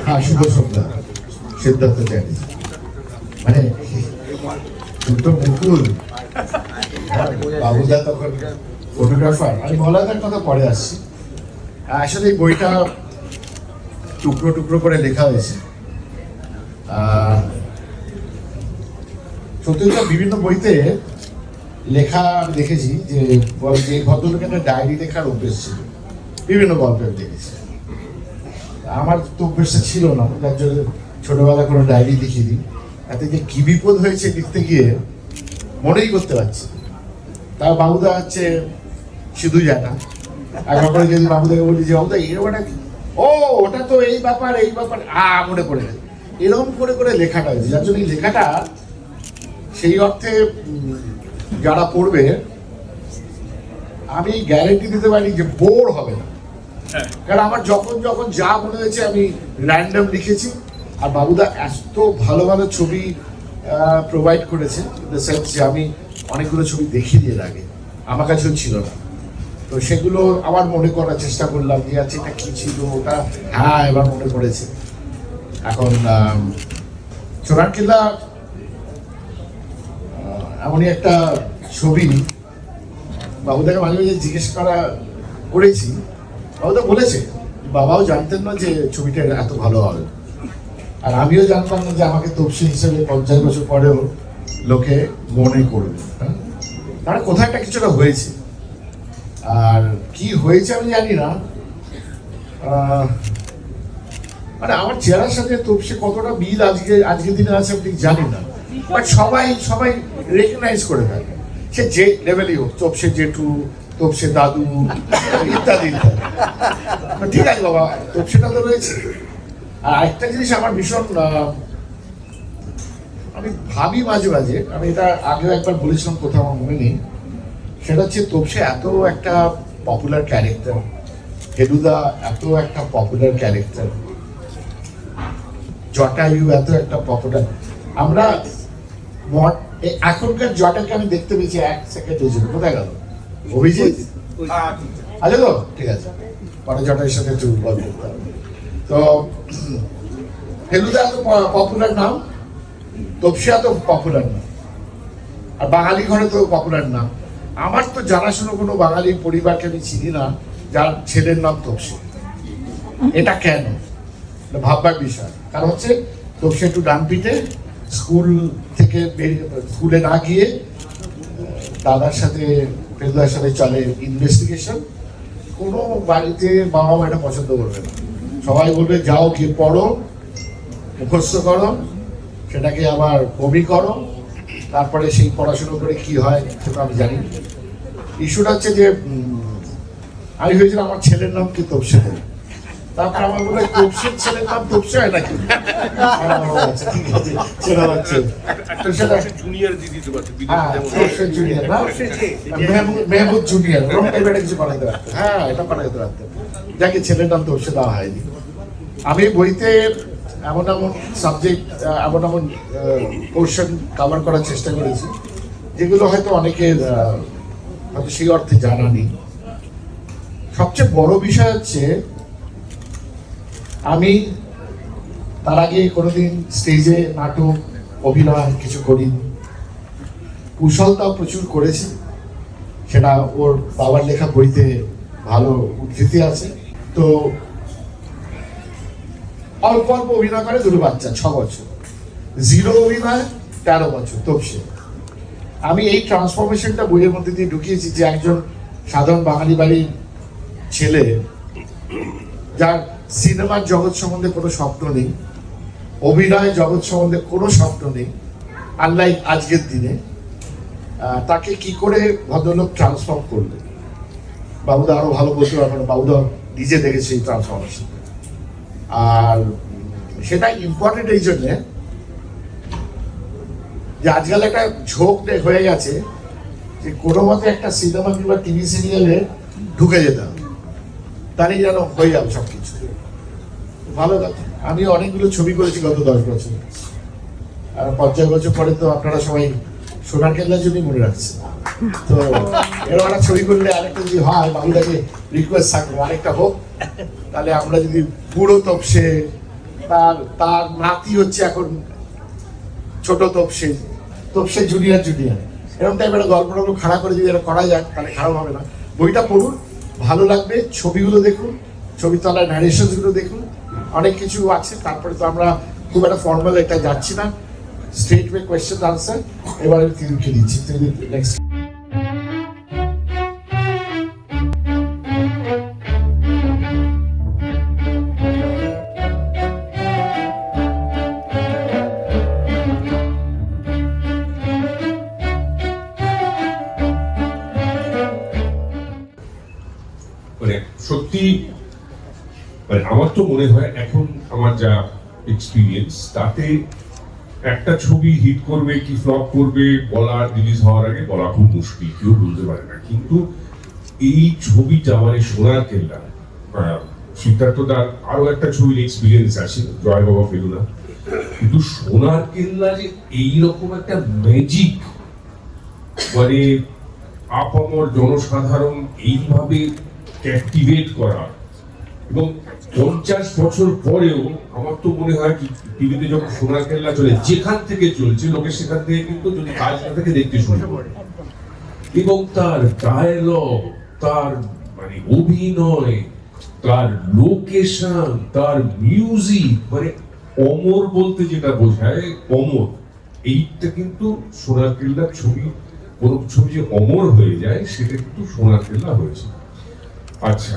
হ্যাঁ, শুভ সন্ধ্যা। সিদ্ধার্থ চ্যাটার্জি মানে দুটো মুকুল, বাবুদা তখন ফটোগ্রাফার। আমি মলাদার কথা পরে আসছি। আসলে এই বইটা টুকরো টুকরো করে লেখা হয়েছে। সত্যি বিভিন্ন বইতে লেখা আমি দেখেছি যে ভদ্রলোকের একটা ডায়েরি লেখার অভ্যেস ছিল, বিভিন্ন গল্পের দেখেছি। আমার তো অভ্যেসটা ছিল না, যার জন্য ছোটবেলা কোনো ডায়েরি লিখে দিই। তাতে যে কি বিপদ হয়েছে লিখতে গিয়ে মনেই করতে পারছি। তাও বাবুদা হচ্ছে শুধু যায় না। একবার করে যদি বাবুদাকে বলি যে বাবুদা এরকম ও ওটা তো এই ব্যাপার মনে পড়ে গেছে। এরকম করে করে লেখাটা হয়েছে, যার জন্য এই লেখাটা সেই অর্থে যারা পড়বে আমি গ্যারেন্টি দিতে পারি যে বোর হবে না। কারণ আমার যখন যখন যা মনে হয়েছে আমি র্যান্ডম লিখেছি। আর বাবুদা এত ভালো ভালো ছবি প্রোভাইড করেছে, ইন দ্য সেন্স যে আমি অনেকগুলো ছবি দেখিয়ে দিয়ে আগে আমার কাছেও ছিল না। তো সেগুলো আবার মনে করার চেষ্টা করলাম যে আছে এটা কী ছিল ওটা। হ্যাঁ, এবার মনে পড়েছে। এখন সোনার কেল্লা এমনই একটা ছবি, বাবুদাকে মাঝে মাঝে জিজ্ঞেস করেছি। বাবুদা বলেছে বাবাও জানতেন না যে ছবিটা এত ভালো হবে, আর আমিও জানতাম না যে আমাকে তপসি হিসেবে 50 বছর পরেও লোকে মনে করবে। তারা কোথাও একটা কিছুটা হয়েছে, আর কি হয়েছে আমি জানি না। মানে আমার চেহারার সাথে তপসি কতটা মিল আজকের দিনে আছে আমি ঠিক জানি না, বাট সবাই রেকগনাইজ করে থাকে, সে যে লেভেলই হোক, তপসে জেঠু, তপসে দাদু ইত্যাদি ইত্যাদি। ঠিক আছে বাবা, তপসেটা তো রয়েছে। আর আরেকটা জিনিস আমার ভীষণ আমি ভাবি মাঝে মাঝে, আমি এটা আগেও একবার বলেছিলাম কোথাও আমার মনে নেই, সেটা হচ্ছে তপসে এত একটা পপুলার ক্যারেক্টার, ফেলুদা এত একটা পপুলার ক্যারেক্টার, জটায়ু এত একটা পপুলার। আমরা এখনকার জটাকে আমি দেখতে পেয়েছি 1 সেকেন্ডের জন্য। কোথায় গেল অভিজিৎ? আচ্ছা তো ঠিক আছে, পরে জটায়ুর সাথে একটু গল্প করতে হবে। তো ফেলুদা এত পপুলার নাম, তপসি এত পপুলার নাম, আর বাঙালি ঘরে তো পপুলার নাম। আমার তো জানাশোনা কোনো বাঙালি পরিবারকে আমি চিনি না যার ছেলের নাম তপসি। এটা কেন ভাববার বিষয়। কারণ হচ্ছে তপসি একটু ডান পিঠে, স্কুল থেকে স্কুলে না গিয়ে দাদার সাথে ফেলুদার সাথে চলে ইনভেস্টিগেশন। কোনো বাড়িতে বাবা মা এটা পছন্দ করবে না, সবাই বলবে যাও গিয়ে পড়ো, মুখস্থ করো, সেটাকে আবার বমি করো, তারপরে সেই পড়াশুনো করে কি হয় সেটা আমি জানি। ইস্যুটা হচ্ছে যে আমি ভেবেছিলাম আমার ছেলের নাম কি তপসি হবে, তারপর আমার বলে তপসির ছেলের নাম তপসি হয় নাকি? ঠিক আছে, সেটা হচ্ছে জুনিয়র দিদি তো আছে, জুনিয়র না মেহবুব জুনিয়র, ওরকম টাইপের কিছু বানাইতে পারতেন। হ্যাঁ, এটা বানাইতে পারতেন, যাকে ছেলের নাম তপসি দেওয়া হয়নি। আমি বইতে এমন এমন সাবজেক্ট, এমন এমন পোর্শন কভার করার চেষ্টা করেছি যেগুলো হয়তো অনেকের হয়তো সেই অর্থে জানা নেই। সবচেয়ে বড় বিষয় হচ্ছে আমি তার আগে কোনোদিন স্টেজে নাটক অভিনয় কিছু করিনি। কুশলতাও প্রচুর করেছি, সেটা ওর বাবার লেখা বইতে ভালো উদ্ধৃতি আছে। তো অল্প অল্প অভিনয় করে দুটো বাচ্চা, 6 বছর, 0 অভিনয় 13 বছর তপসি। আমি এই ট্রান্সফরমেশনটা বইয়ের মধ্যে দিয়ে ঢুকিয়েছি যে একজন সাধারণ বাঙালি বাড়ির ছেলে যার সিনেমার জগৎ সম্বন্ধে কোনো স্বপ্ন নেই, অভিনয় জগৎ সম্বন্ধে কোনো স্বপ্ন নেই, আনলাইক আজকের দিনে, তাকে কি করে ভদ্রলোক ট্রান্সফর্ম করবে। বাবুদা আরো ভালো বলতে পারবে না, বাবুদা নিজে দেখেছে এই ট্রান্সফরমেশন। আর সেটা ইম্পর্টেন্ট এই জন্যে যে আজকাল একটা ঝোঁক হয়ে গেছে যে কোনো মতে একটা সিনেমা কিংবা টিভি সিরিয়ালে ঢুকে যেতে হবে, তারই যেন হয়ে যাবে সবকিছু। ভালো কথা, আমি অনেকগুলো ছবি করেছি গত 10 বছর, আর 50 বছর পরে তো আপনারা সবাই সোনার কেল্লার জন্যই মনে রাখছে। তো এরকম একটা ছবি করলে আরেকটা যদি হয়, বাবুদাকে রিকোয়েস্ট থাকবে আরেকটা হোক। তাহলে আমরা যদি বুড়ো তপসে, তার তার নাতি হচ্ছে এখন ছোট তপসে, তপসে জুনিয়র এরকম টাইপের গল্প টল্প খাড়া করে যদি এটা করা যায় তাহলে খারাপ হবে না। বইটা পড়ুন, ভালো লাগবে, ছবিগুলো দেখুন, ছবি তলায় ন্যারেশনসগুলো দেখুন, অনেক কিছু আছে। তারপরে তো আমরা খুব একটা ফর্মাল একটা যাচ্ছি না, স্ট্রেট ওয়ে কোয়েশ্চেন আনসার। এবার আমি তিনকে দিচ্ছি, নেক্সট। মানে সত্যি মানে আমার তো মনে হয় এখন আমার যা এক্সপিরিয়েন্স তাতে একটা ছবি হিট করবে কি ফ্লপ করবে বলা, রিলিজ হওয়ার আগে বলা খুব মুশকিল, কেউ বলতে পারে না। কিন্তু এই ছবিটা মানে সোনার কেল্লা, সিদ্ধার্থ দার আরো একটা ছবির এক্সপিরিয়েন্স আছে জয় বাবা ফেলুনা, কিন্তু সোনার কেল্লা যে এইরকম একটা ম্যাজিক, মানে আপামর জনসাধারণ এইভাবে ক্যাপটিভেট করা, এবং 50 বছর পরেও আমার তো মনে হয় কি টিভিতে যখন সোনার কেল্লা চলে, যেখান থেকে চলছে লোকে সেখান থেকে কিন্তু যদি কাজ না থেকে দেখতে শুরু করে, এবং তার ডায়লগ, তার মানে অভিনয়, তার লোকেশন, তার মিউজিক, মানে অমর বলতে যেটা বোঝায় অমর, এইটা কিন্তু সোনার কেল্লার ছবি। কোন ছবি যে অমর হয়ে যায় সেটা কিন্তু সোনার কেল্লা হয়েছে। আচ্ছা,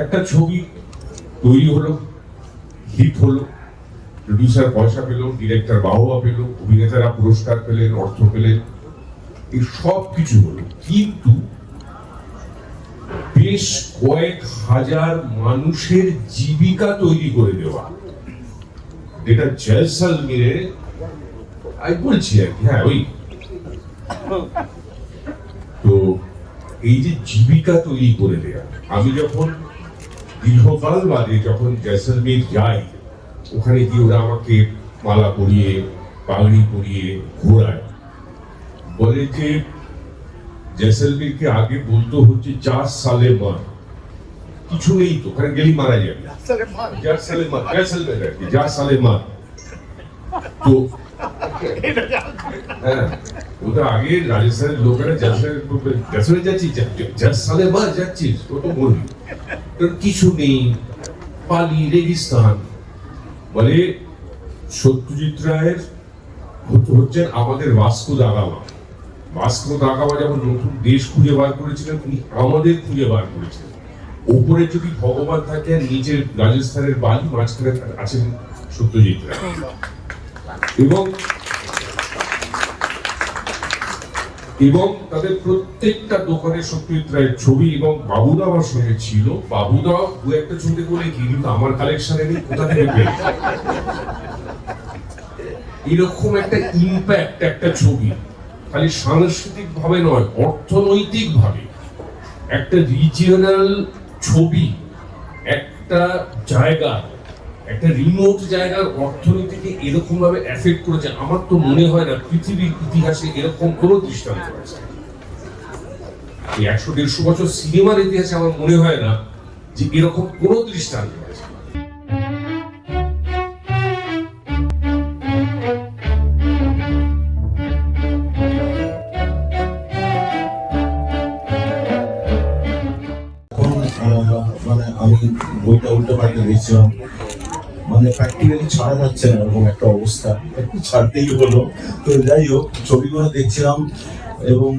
একটা ছবি তৈরি হলো, হিট হলো, প্রডিউসার পয়সা পেল, ডিরেক্টর বাহবা পেল, অভিনেতারা পুরস্কার পেলেন, অর্থ পেলেন, এই সব কিছু হলো, কিন্তু বেশ কয়েক হাজার মানুষের জীবিকা তৈরি করে দেওয়া, যেটা জয়সলমীরে আমি বলছি আর কি, হ্যাঁ ওই তো এই যে জীবিকা তৈরি করে দেয়া, আমি যখন দীর্ঘকাল বাদে যখন জয়সলমীর যাই, ওখানে গিয়ে ওরা আমাকে মালা পরিয়ে, পাগড়ি পরিয়ে ঘোরায়, বলে যে জয়সলমীরকে আগে বলতো হচ্ছে 4 সালে মার, কিছু নেই তো ওখানে গেলেই মারা যাবে, 4 সালে মার, জয়সলমীর আর কি 4 সালে মার। তো হ্যাঁ, ওটা আগে রাজস্থানের লোকেরা জয়সলমীর যাচ্ছিস, 4 সালে মার যাচ্ছিস, ও তো বলবি কিছু নেই, পালি রেগিস্তান। বলে সত্যজিৎ রায়ের হচ্ছেন আমাদের Vasco da Gama. Vasco da Gama যখন নতুন দেশ খুঁজে বার করেছিলেন, উনি আমাদের খুঁজে বার করেছিলেন। ওপরে যদি ভগবান থাকে, নিচের রাজস্থানের বালি, মাঝখানে আছেন সত্যজিৎ রায়। এবং তাদের প্রত্যেকটা দোকানে সত্যজিৎ রায়ের ছবি, এবং বাবুদা আমার সঙ্গে ছিল। বাবুদা দু একটা ছবি বলে কি, কিন্তু আমার কালেকশনে নেই, কোথা থেকে পেয়ে এরকম একটা ইম্প্যাক্ট একটা ছবি, খালি সাংস্কৃতিক ভাবে নয়, অর্থনৈতিক ভাবে একটা রিজিওনাল ছবি, একটা জায়গা, একটা রিমোট জায়গার অর্থনীতিকে এরকম ভাবে এফেক্ট করেছে। আমার তো মনে হয় না পৃথিবীর ইতিহাসে এরকম কোনো দৃষ্টান্ত আছে। 100-150 বছর সিনেমার ইতিহাসে আমার মনে হয় না যে এরকম কোনো দৃষ্টান্ত আছে। মানে আমি বইটা উল্টো পাল্টে দিয়েছিলাম, মানে প্র্যাকটিক্যালি ছাড়া যাচ্ছে না এরকম একটা অবস্থা, একটু ছাড়তেই হলো। তো যাই হোক, ছবিগুলো দেখছিলাম এবং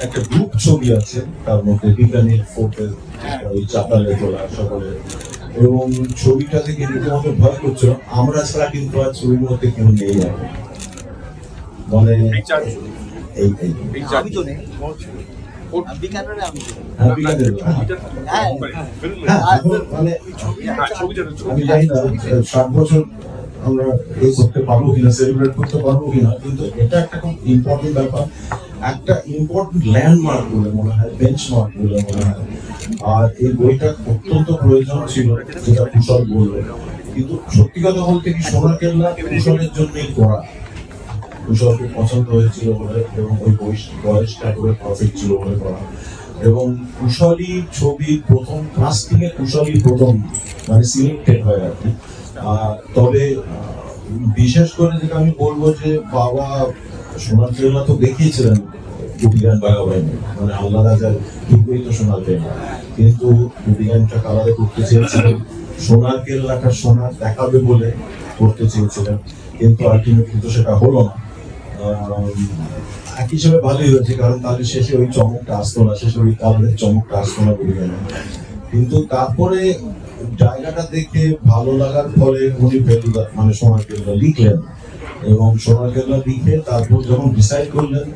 একটা গ্রুপ ছবি আছে, তার মধ্যে বিজ্ঞানীর ফোর্টে ওই চাতালে তোলা সকলে, এবং ছবিটা থেকে রীতিমতো ভয় করছিল, আমরা ছাড়া কিন্তু আর ছবির মধ্যে কেউ নেই যাবে, মানে আমি জানি না 60 বছর আমরা এই করতে পারবো কিনা, সেলিব্রেট করতে পারবো কিনা, কিন্তু এটা একটা খুব ইম্পর্টেন্ট ব্যাপার, একটা ইম্পর্টেন্ট ল্যান্ডমার্ক বলে মনে হয়, বেঞ্চমার্ক বলে মনে হয়। আর এই বইটা অত্যন্ত প্রয়োজন ছিল, যেটা কুশল বললো। কিন্তু সত্যি কথা বলতে কি, সোনার কেল্লা কুশলের জন্যই করা, কুশলকে পছন্দ হয়েছিল বলে, এবং ওই বয়সটা করে পারফেক্ট ছিল বলে করা। এবং কুশলী ছবি প্রথম কাস্টিং এ কুশলী প্রথম মানে সিলেক্টেড হয় আর কি। তবে বিশেষ করে যেটা আমি বলবো যে বাবা সোনার কেল্লা তো দেখিয়েছিলেন গুপি গান বাগাবাইনি, মানে আল্লাহ রাজার ঠিকই তো সোনার কেল্লা, কিন্তু গুপি গানটা কালারে করতে চেয়েছিলেন, সোনার কেল্লাটা সোনার দেখাবে বলে করতে চেয়েছিলেন, কিন্তু আলটিমেটলি তো সেটা হলো না। এক হিসেবে ভালোই হয়েছে, কারণ তাহলে শেষে ওই চমকটা আসতো না, শেষে ওই কালারের চমকটা আসতো না গুপি গানে। কিন্তু তারপরে জায়গাটা দেখে ভালো লাগার ফলে উনি ফেলুদা মানে সোনার কেল্লা লিখলেন, এবং সোনার কেল্লা লিখে তারপর যখন ডিসাইড করলেন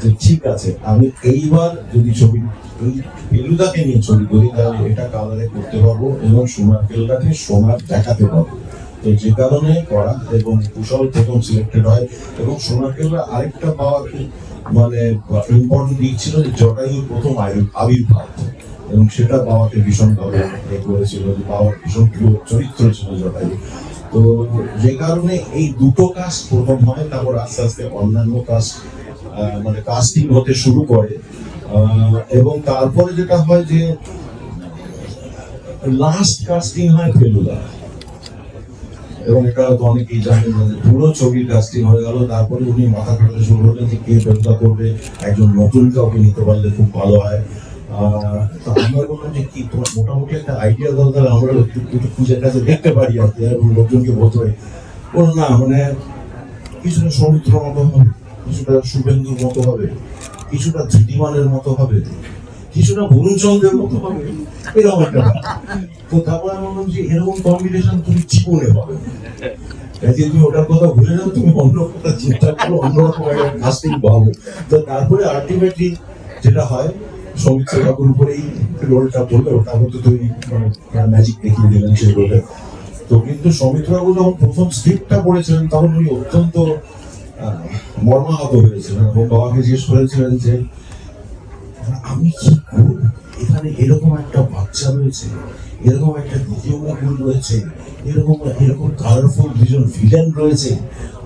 যে ঠিক আছে আমি এইবার যদি ছবি এই ফেলুদাকে নিয়ে ছবি করি তাহলে এটা কালারে করতে পারবো এবং সোনার কেল্লাকে সোনার দেখাতে পারবো, তো যে কারণে করা। এবং কুশল প্রথম সিলেক্টেড হয়, এবং সোনার কেল্লা আরেকটা পাওয়ার মানে ইম্পর্টেন্ট দিক ছিল যে জটায়ুর প্রথম আবির্ভাব, এবং সেটা বাবাকে ভীষণভাবে করেছিল, যে বাবার ভীষণ প্রিয় চরিত্র ছিল জটায়ু। তো যে কারণে এই দুটো কাস্ট প্রথম হয়, তারপর আস্তে আস্তে অন্যান্য কাস্ট মানে কাস্টিং হতে শুরু করে, এবং তারপরে যেটা হয় যে লাস্ট কাস্টিং হয় ফেলুদা, এবং এটা তো অনেকেই জানেন যে পুরো ছবির কাস্টিং হয়ে গেল, তারপরে উনি মাথা খাটাতে শুরু করলেন যে কে ফেলুদা করবে, একজন নতুন কাউকে নিতে পারলে খুব ভালো হয়। তো আমরা বললাম যে কি তোমার মোটামুটি একটা আইডিয়া দাও, তাহলে আমরা একটু খুঁজে কাছে দেখতে পারি আর কি, এবং লোকজনকে বলতে পারি। বলুন না মানে কিছুটা সৌমিত্র মতো হবে, কিছুটা শুভেন্দুর মতো হবে, কিছুটা ধৃতিমানের মতো হবে, কিছুটা বরুণচন্দ্রের মতো হবে, এরকম একটা। তো তারপর আমি বললাম যে এরকম কম্বিনেশন তুমি জীবনে পাবে না, তুমি ওটার কথা ভুলে যাও, তুমি অন্য কথা চিন্তা করো, অন্যরকম একটা কাস্টিং পাবো। তো তারপরে আলটিমেটলি যেটা হয় সৌমিত্র কাকুর উপরেই রোলটা বললো, তারপর তো তুমি ম্যাজিক দেখিয়ে দিলেন সেই রোলে। তো কিন্তু সৌমিত্র বাবু যখন প্রথম স্ক্রিপ্টটা পড়েছিলেন তখন উনি অত্যন্ত মর্মাহত হয়েছিলেন, এবং বাবাকে জিজ্ঞেস করেছিলেন যে আমি কি করব, এখানে এরকম একটা বাচ্চা রয়েছে, এরকম একটা দ্বিতীয় মুকুল রয়েছে, এরকম এরকম কালারফুল দুজন ভিলেন রয়েছে,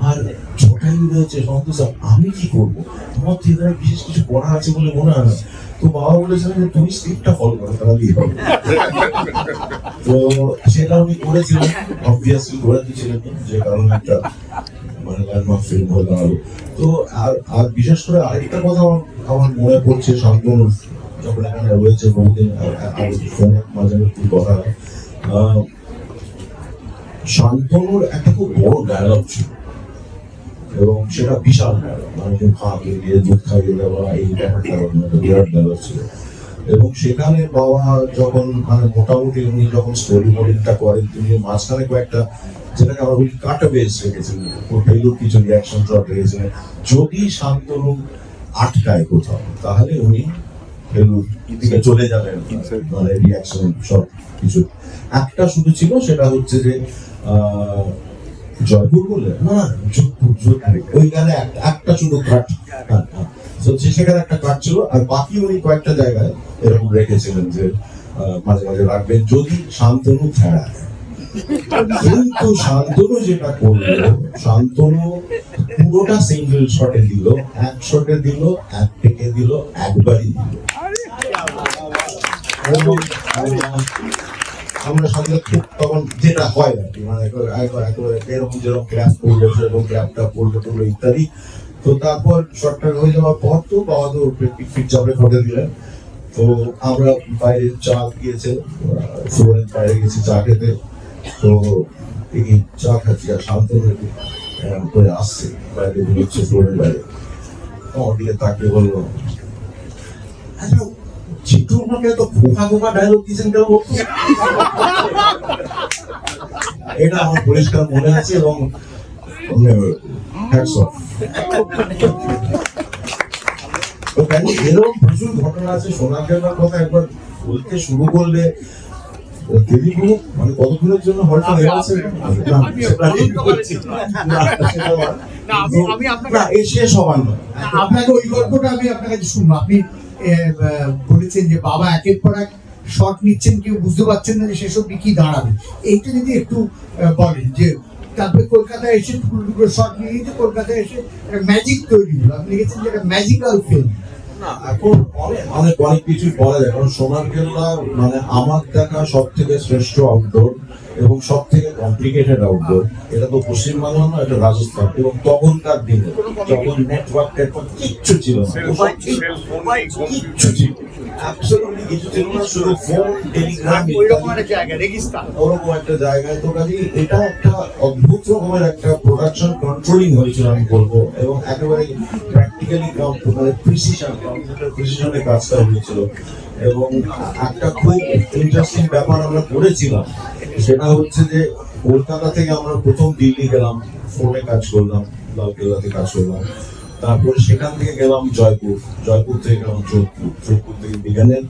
আর জটায়ু রয়েছে, সন্তোষ, আমি কি করবো, আমার থিয়েটারে বিশেষ কিছু পড়া আছে বলে মনে হয় না। তো বাবা বলেছিলেন যে তুমি স্ক্রিপ্টটা ফলো করো, তাহলেই হবে। তো সেটা উনি করেছিলেন, অবভিয়াসলি করে দিয়েছিলেন, যে কারণে একটা মানে ল্যান্ডমার্ক ফিল্ম হয়ে দাঁড়ালো। তো আর বিশেষ করে আরেকটা কথা আমার মনে পড়ছে, শান্তনু যখন এখানে রয়েছে বহুদিন ফোনে মাঝে মাঝে কথা হয়, শান্তনুর একটা খুব বড় ডায়লগ ছিল, এবং সেটা বিশাল ডায়লগ, মানে ভাত দিয়ে দুধ খাইয়ে দেওয়া, এই ব্যাপারটা একটা বিরাট ডায়লগ ছিল। এবং সেখানে বাবা যখন মানে মোটামুটি উনি যখন স্টোরি বোর্ডিংটা করেন, তিনি মাঝখানে কয়েকটা যেটাকে আমরা বলি কাটা বেস রেখেছিলেন, ফেলুর কিছু রিয়াকশন শট রেখেছিলেন, যদি শান্তনু আটকায় কোথাও তাহলে উনি ফেলুর দিকে চলে যাবেন, মানে রিয়াকশন শট কিছু একটা শুধু ছিল, সেটা হচ্ছে যে জয়পুর বলে না যোধপুর, ওই গানে একটা শুধু কাট, সেখানে একটা কাট ছিল, আর বাকি উনি কয়েকটা জায়গায় এরকম রেখেছিলেন যে মাঝে মাঝে রাখবেন যদি শান্তনু ছাড়া। কিন্তু শান্তনু যেটা করলো, শান্তনু পুরোটা সিঙ্গেল শটে দিল, এক শটে দিল, এক টেকে দিল, একবারই দিল। আমরা সাথে খুব তখন যেটা হয় আর কি, মানে এরকম যেরকম ক্ল্যাপ করলো সেরকম ক্ল্যাপটা পড়লো টুলো ইত্যাদি। তো তারপর শটটা হয়ে যাওয়ার পর তো বাবা তো পিক চাপড়ে ফটে দিলেন। তো আমরা বাইরে চা গিয়েছে, ফ্লোরের বাইরে গেছি চা খেতে। তো এই চা খাচ্ছি আর শান্তনু করে আসছে বাইরে, বেরোচ্ছে ফ্লোরের বাইরে, আমার দিকে তাকিয়ে বললো, আচ্ছা চিত্র আমাকে এত খোকা খোকা ডায়লগ দিয়েছেন কেন? এটা আমার পরিষ্কার মনে আছে, এবং এরকম প্রচুর ঘটনা আছে। সোনার কেল্লার কথা একবার বলতে শুরু করলে মানে কতক্ষণের জন্য হয়তো শেষ হবার নয়। আপনাকে ওই গল্পটা আমি আপনার কাছে শুনবো। আপনি বলেছেন যে বাবা একের পর এক শট নিচ্ছেন, কেউ বুঝতে পারছেন না যে সেসব কি দাঁড়াবে, এইটা যদি একটু বলেন। যে তারপরে কলকাতায় এসে টুকরো টুকরো শট নিয়ে কলকাতায় এসে ম্যাজিক তৈরি হলো, আপনি লিখেছেন যে একটা ম্যাজিক্যাল ফিল্ম। না এখন অনেক অনেক অনেক কিছুই বলা যায়, কারণ সোনার কেল্লা মানে আমার দেখা সব থেকে শ্রেষ্ঠ আউটডোর এবং সব থেকে কমপ্লিকেটেড আউটডোর। এটা তো পশ্চিমবাংলা নয়, এটা রাজস্থান। এবং তখনকার দিনে যখন নেটওয়ার্ক কিচ্ছু ছিল না, কিচ্ছু ছিল অ্যাবসলিউটলি কিছু ছিল না, শুধু ফোন, টেলিগ্রাম, ওইরকম একটা জায়গা রেগিস্তান। ওরকম একটা জায়গায়। তো কাজে এটা একটা অদ্ভুত রকমের একটা প্রোডাকশন কন্ট্রোলিং হয়েছিল আমি বলবো, এবং একেবারে প্র্যাকটিক্যালি মানে প্রিসিশনে কাজটা হয়েছিল। এবং একটা খুব ইন্টারেস্টিং ব্যাপার আমরা করেছিলাম, সেটা হচ্ছে যে কলকাতা থেকে আমরা প্রথম দিল্লি গেলাম, ফোনে কাজ করলাম, লালকেল্লাতে কাজ করলাম। তারপরে সেখান থেকে গেলাম জয়পুর, জয়পুর থেকে গেলাম যোধপুর, যোধপুর থেকে বিজ্ঞানের,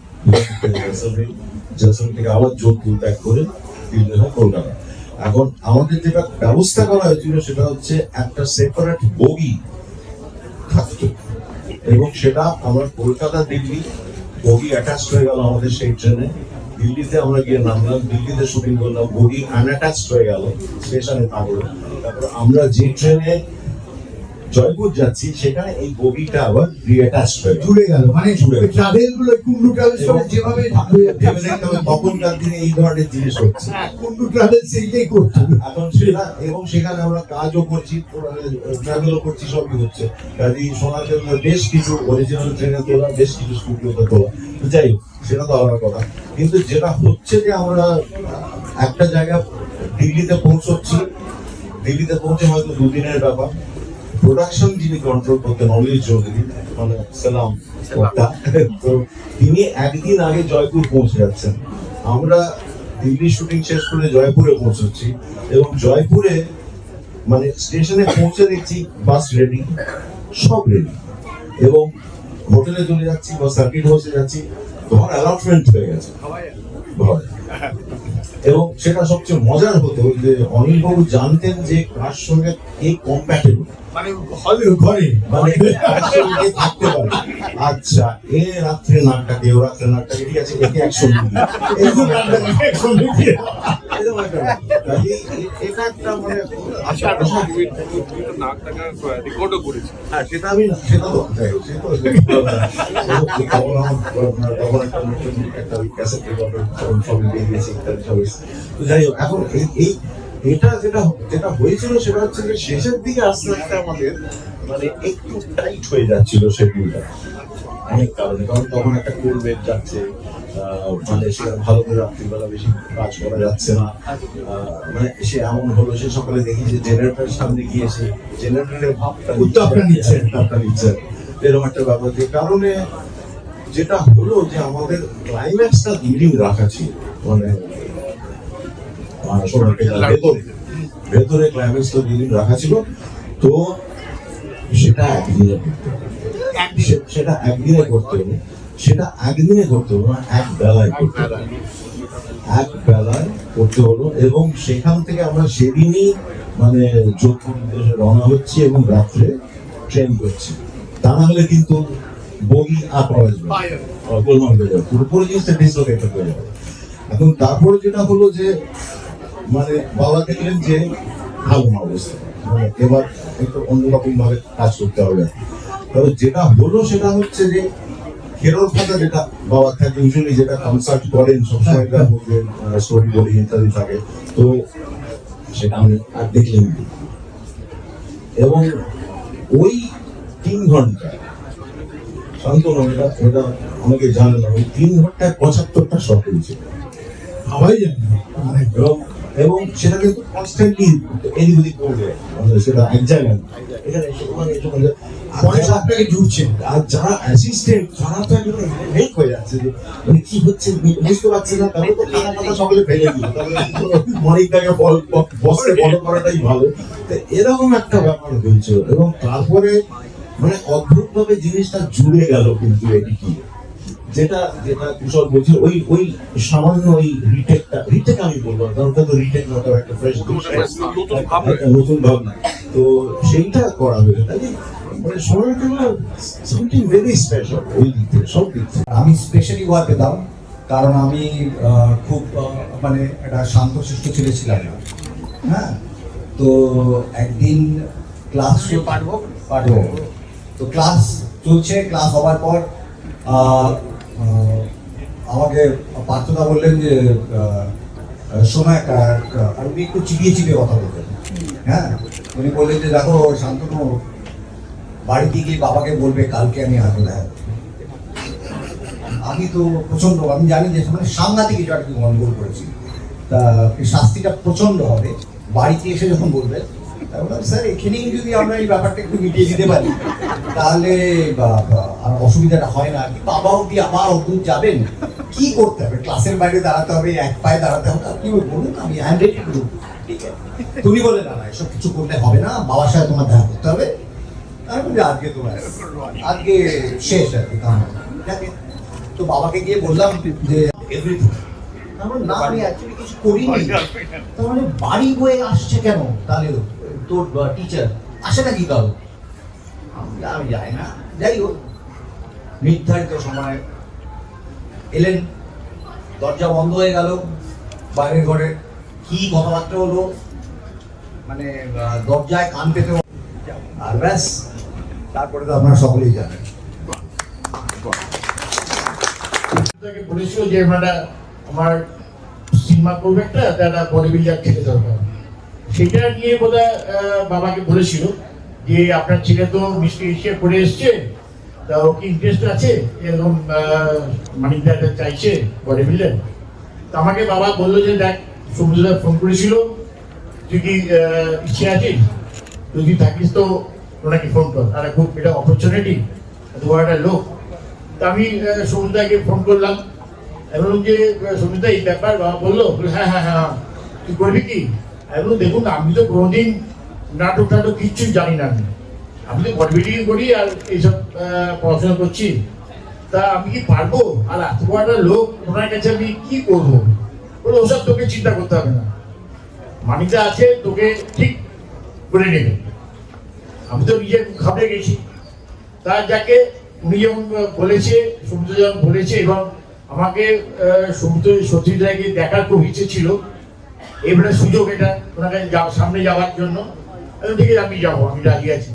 জয়সলমের থেকে আবার যোধপুর ব্যাক করে দিল্লি হয় কলকাতা। এখন আমাদের যেটা ব্যবস্থা করা হয়েছিল সেটা হচ্ছে একটা সেপারেট বগি থাকতো, এবং সেটা আমরা কলকাতা দিল্লি বগি অ্যাটাচ হয়ে গেল আমাদের সেই ট্রেনে। দিল্লিতে আমরা গিয়ে নামলাম, দিল্লিতে শুটিং করলাম, বগি আনঅ্যাটাচ হয়ে গেল, স্টেশনে থাকলো। তারপর আমরা যে ট্রেনে জয়পুর যাচ্ছি সেখানে এই বগিটা আবার রিঅ্যাটাচ হয়ে জুড়ে গেল, মানে ট্রাভেল গুলো কুন্ডু ট্রাভেলস যেভাবে তখনকার দিনে এই ধরনের জিনিস হচ্ছে। কুন্ডু ট্রাভেলস এইটাই করতো। এখন সেটা, এবং সেখানে আমরা কাজও করছি, ট্রাভেলও করছি, সবই হচ্ছে। কাজেই সোনার কেল্লার বেশ কিছু অরিজিনাল ট্রেনে তোলা, বেশ কিছু স্টুডিওতে তোলা। যাই হোক, সেটা তো আলাদা কথা। কিন্তু যেটা হচ্ছে যে আমরা একটা জায়গা দিল্লিতে পৌঁছচ্ছি, দিল্লিতে পৌঁছে হয়তো দুদিনের ব্যাপার। প্রোডাকশন যিনি কন্ট্রোল করতেন অনিল চৌধুরী, মানে সালাম কর্তা, তো তিনি একদিন আগে জয়পুর পৌঁছে যাচ্ছেন। আমরা দিল্লি শুটিং শেষ করে জয়পুরে পৌঁছচ্ছি, এবং জয়পুরে মানে স্টেশনে পৌঁছে দেখছি বাস রেডি, সব রেডি, এবং হোটেলে চলে যাচ্ছি বা সার্কিট হাউসে যাচ্ছি, ঘর অ্যালটমেন্ট হয়ে গেছে ঘরে। এবং সেটা সবচেয়ে মজার হতো যে অনিল বাবু জানতেন যে কার সঙ্গে কে কম্প্যাটেবল, মানে হলে ঘরে মানে একসঙ্গে থাকতে পারে। আচ্ছা, এ রাত্রে নাকটাকে, ও রাত্রে নাকটাকে, ঠিক আছে, একে একসঙ্গে দিই। এরকম একটা ব্যাপার। কাজেই এটা একটা মানে রেকর্ডও করেছি। হ্যাঁ, সেটা আমি না, সেটা তো যাই হোক, সেটা তখন আমার তখন একটা নতুন একটা ক্যাসেট রেকর্ডার সবই বেরিয়েছে, ইত্যাদি সব এসেছে। তো যাই হোক, এখন এই এটা যেটা যেটা হয়েছিল সেটা হচ্ছে যে শেষের দিকে আস্তে আস্তে আমাদের মানে একটু টাইট হয়ে যাচ্ছিল শিডিউলটা অনেক কারণে। কারণ তখন একটা কোভিড যাচ্ছে, মানে সেখানে ভালো করে রাত্রিবেলা বেশি কাজ করা যাচ্ছে না। মানে সে এমন হলো, সে সকালে দেখি যে জেনারেটরের সামনে গিয়ে সে জেনারেটরের ভাবটা উত্তাপটা নিচ্ছে। এরকম একটা ব্যাপার। যে কারণে যেটা হলো যে আমাদের ক্লাইম্যাক্সটা দুদিন রাখা ছিল, মানে ভেতরে ক্লাইম্যাক্সটা দুদিন রাখা ছিল। তো সেটা একদিনে সেটা একদিনে করতে হবে, সেটা একদিনে করতে হলো না, এক বেলায় করতে হলো, এক বেলায় করতে হলো। এবং সেখান থেকে আমরা সেদিনই মানে যোধপুর উদ্দেশ্যে রওনা হচ্ছি এবং রাত্রে ট্রেন করছি। তা না হলে কিন্তু বগি আর পাওয়া যাবে না, গোলমাল হয়ে যাবে, পুরোপুরি জিনিসটা ডিসলোকেটেড হয়ে যাবে। এখন তারপরে যেটা হলো যে মানে বাবা দেখলেন যে ভালো না অবস্থা, মানে এবার একটু অন্যরকম ভাবে কাজ করতে হবে। তবে যেটা হলো সেটা হচ্ছে যে হেরোর কথা, যেটা বাবা থাকে ইউজুয়ালি, যেটা কনসার্ট করেন সবসময়, তার মধ্যে স্টোরি বলি ইত্যাদি থাকে, তো সেটা আমি আর দেখলেন। এবং ওই 3 ঘন্টা শান্তনু, এটা অনেকে জানে না, ওই 3 ঘন্টায় 75টা শট হয়েছিল, সবাই জানে। এবং সেটা কিন্তু কনস্ট্যান্টলি এদিক ওদিক করবে, মানে সেটা এক জায়গায় এখানে আপনাকে জুড়ছে। আর যারা অ্যাসিস্ট্যান্ট তারা তো একদম হেল্প হয়ে যাচ্ছে যে মানে কি হচ্ছে বুঝতে পারছে না, তাহলে তো খানা কথা সকলে ফেলে দিল, তাহলে মানিকটাকে বসে ফলো করাটাই ভালো। তো এরকম একটা ব্যাপার হয়েছিল। এবং তারপরে মানে অদ্ভুত ভাবে জিনিসটা জুড়ে গেল কিন্তু এদিকে, যেটা যেটা কুশল বলছে, ওই সামান্য ওই রিটেক আমি বলবো, কারণ ওটা তো রিটেক না, একটা ফ্রেশ নতুন ভাবনা, তো সেইটা করা হয়েছে। তাই মানে সোনার কেল্লা সামথিং ভেরি স্পেশাল ওই দিক থেকে, সব দিক থেকে। আমি স্পেশালি ভয় পেতাম, কারণ আমি খুব মানে একটা শান্তশিষ্ট ছেলে ছিলাম না। হ্যাঁ, তো একদিন ক্লাস পাঠবো, তো ক্লাস চলছে, ক্লাস হওয়ার পর আহ, আহ, আমাকে পার্থদা বললেন যে শোনো আর উনি একটু চিবিয়ে কথা বলতেন। হ্যাঁ, উনি বললেন যে দেখো শান্তনু, বাড়িতে গিয়ে বাবাকে বলবে কালকে আমি আসবো। হ্যাঁ, আমি তো প্রচন্ড, আমি জানি যে মানে সাংঘাতিক কিছু একটা গন্ডগোল করেছি, তা শাস্তিটা প্রচন্ড হবে। বাড়িতে এসে যখন বলবে, স্যার এখানেই যদি আমরা এই ব্যাপারটা একটু মিটিয়ে দিতে পারি তাহলে আর অসুবিধাটা হয় না। কি বাবাও কি আবার অদ্ভুত যাবেন, কি করতে হবে, ক্লাসের বাইরে দাঁড়াতে হবে, এক পায়ে দাঁড়াতে হবে, আপনি বলুন আমি I am ready to do. ঠিক আছে, তুমি বলে না এসব কিছু করলে হবে না, বাবার সাথে তোমার দেখা করতে হবে। আমি বলি আজকে তোমার আজকে শেষ আর কি কাম। তো বাবাকে গিয়ে বললাম যে এভরিথিং, না আমি অ্যাকচুয়ালি কিছু করিনি। তার মানে বাড়ি বয়ে আসছে কেন, তাহলে তোর টিচার আসে নাকি কারো? আমি যাই না। যাই হোক, নির্ধারিত সময় এলেন, দরজা বন্ধ হয়ে গেল, বাইরের ঘরে কি কথাবার্তা হলো, মানে দরজায় কান পেতে, আর ব্যাস, তারপরে তো আপনারা সকলেই জানেন। বলেছিল যে মানে আমার সিনেমা করবে একটা বডি বিল্ডার ছেলে দরকার, সেটা নিয়ে বোধহয় বাবাকে বলেছিল যে আপনার ছেলে তো মিষ্টি হিসেবে পড়ে এসছে, তা ও কি ইন্টারেস্ট আছে এরকম মানি একটা চাইছে বডি বিল্ডার। তো আমাকে বাবা বললো যে দেখ, সমুদ্রদা ফোন করেছিল, তুই কি ইচ্ছে আছিস, তুই যদি থাকিস তো ওনাকে ফোন কর, আর খুব এটা অপরচুনিটি, তোমার একটা লোক। তা আমি সমুদ্রদাকে ফোন করলাম, এবং যে সমুদ্র এই ব্যাপার, বাবা বললো হ্যাঁ হ্যাঁ হ্যাঁ তুই করবি কি? এবং দেখুন আমি তো কোনোদিন নাটক টাটক কিচ্ছু জানি না, আমি তো বডি বিল্ডিং করি আর এইসব পড়াশোনা করছি, তা আমি কি পারবো? আর এত বড় একটা লোক, ওনার কাছে আমি কি করবো? বলে ওসব তোকে চিন্তা করতে হবে না, মানিটা আছে তোকে ঠিক করে নেবে। আমি তো নিজে ঘাবড়ে গেছি। তা যাকে উনি যখন বলেছে, সমুদ্র যখন বলেছে, এবং আমাকে সমুদ্র সত্যিটাকে দেখার খুব ইচ্ছে ছিল, এবারে সুযোগ এটা ওনার কাছে সামনে যাওয়ার জন্য, ঠিক আছে আমি যাবো, আমি রাজি আছি।